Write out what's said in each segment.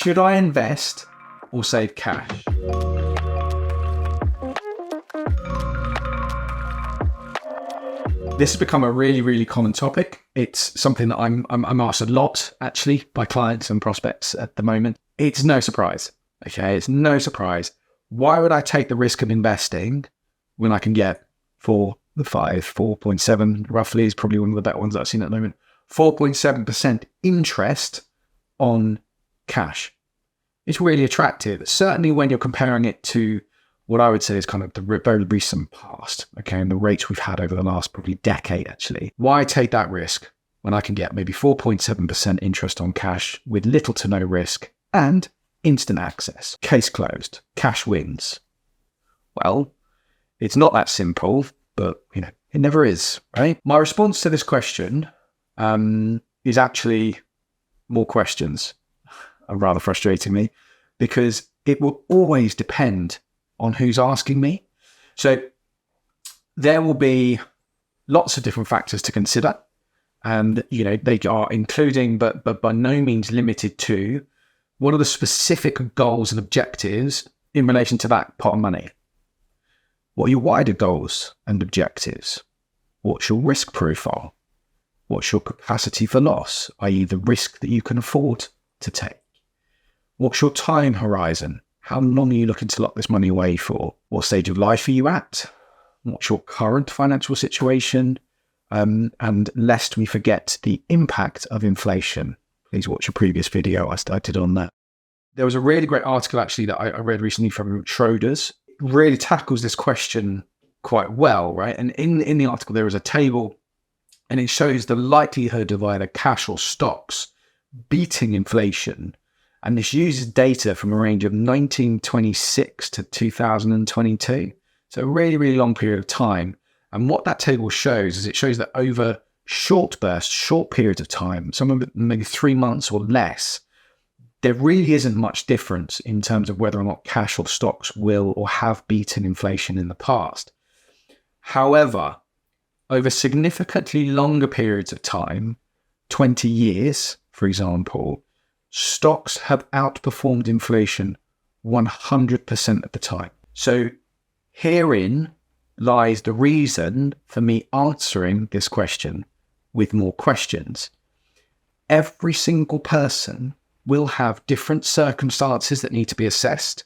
Should I invest or save cash? This has become a really, really common topic. It's something that I'm asked a lot, actually, by clients and prospects at the moment. It's no surprise, okay? It's no surprise. Why would I take the risk of investing when I can get 4.7 roughly is probably one of the better ones that I've seen at the moment. 4.7% interest on cash. It's really attractive, certainly when you're comparing it to what I would say is kind of the very recent past, okay, and the rates we've had over the last probably decade, actually. Why take that risk when I can get maybe 4.7% interest on cash with little to no risk and instant access? Case closed. Cash wins. Well, it's not that simple, but, it never is, right? My response to this question is actually more questions, rather frustrating me, because it will always depend on who's asking me. So there will be lots of different factors to consider. And, they are including, but by no means limited to, what are the specific goals and objectives in relation to that pot of money? What are your wider goals and objectives? What's your risk profile? What's your capacity for loss, i.e. the risk that you can afford to take? What's your time horizon? How long are you looking to lock this money away for? What stage of life are you at? What's your current financial situation? And lest we forget the impact of inflation, please watch a previous video I did on that. There was a really great article actually that I read recently from Schroders. It really tackles this question quite well, right? And in the article, there is a table and it shows the likelihood of either cash or stocks beating inflation. And this uses data from a range of 1926 to 2022. So a really, really long period of time. And what that table shows is it shows that over short bursts, short periods of time, some of it maybe 3 months or less, there really isn't much difference in terms of whether or not cash or stocks will or have beaten inflation in the past. However, over significantly longer periods of time, 20 years, for example, stocks have outperformed inflation 100% of the time. So herein lies the reason for me answering this question with more questions. Every single person will have different circumstances that need to be assessed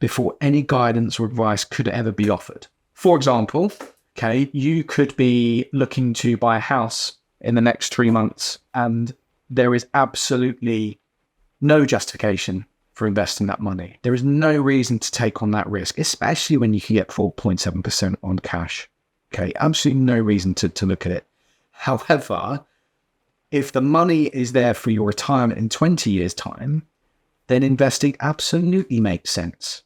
before any guidance or advice could ever be offered. For example, okay, you could be looking to buy a house in the next 3 months and there is absolutely no justification for investing that money. There is no reason to take on that risk, especially when you can get 4.7% on cash. Okay, absolutely no reason to look at it. However, if the money is there for your retirement in 20 years' time, then investing absolutely makes sense.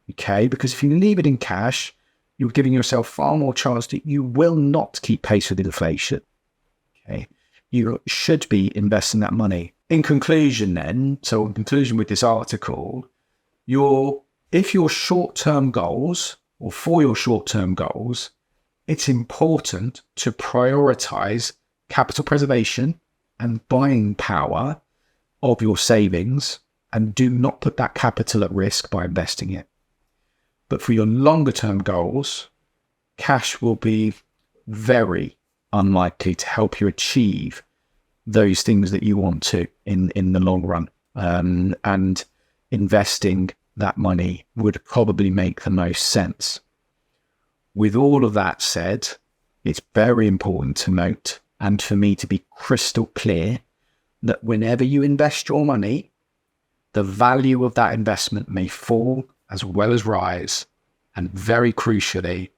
Okay, because if you leave it in cash, you're giving yourself far more chance that you will not keep pace with inflation. Okay, you should be investing that money. In conclusion then, so in conclusion with this article, if your short-term goals, or for your short-term goals, it's important to prioritize capital preservation and buying power of your savings and do not put that capital at risk by investing it. But for your longer-term goals, cash will be very unlikely to help you achieve those things that you want to in the long run. And investing that money would probably make the most sense. With all of that said, it's very important to note and for me to be crystal clear that whenever you invest your money, the value of that investment may fall as well as rise. And very crucially,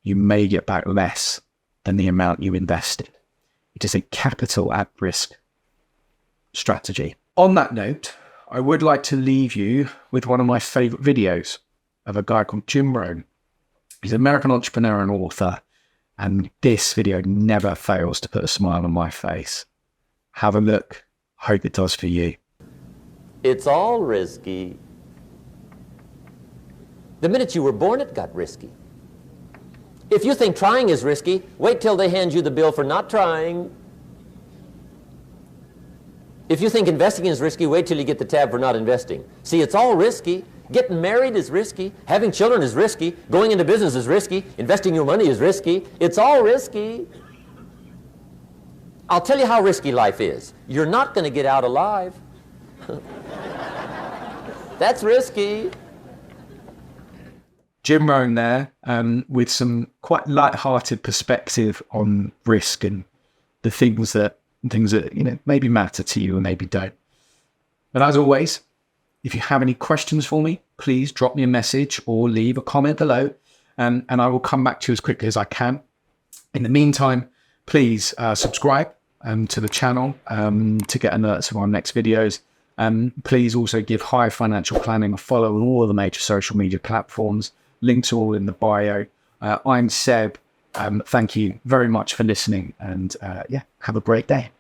you may get back less than the amount you invested. It is a capital at risk strategy. On that note, I would like to leave you with one of my favorite videos of a guy called Jim Rohn. He's an American entrepreneur and author, and this video never fails to put a smile on my face. Have a look. Hope it does for you. It's all risky. The minute you were born, it got risky. If you think trying is risky, wait till they hand you the bill for not trying. If you think investing is risky, wait till you get the tab for not investing. See, it's all risky. Getting married is risky. Having children is risky. Going into business is risky. Investing your money is risky. It's all risky. I'll tell you how risky life is. You're not going to get out alive. That's risky. Jim Rohn there, with some quite light-hearted perspective on risk and the things that maybe matter to you and maybe don't. But as always, if you have any questions for me, please drop me a message or leave a comment below, and I will come back to you as quickly as I can. In the meantime, please subscribe to the channel to get alerts of our next videos. Please also give Hive Financial Planning a follow on all of the major social media platforms. Links are all in the bio. I'm Seb. Thank you very much for listening, and have a great day.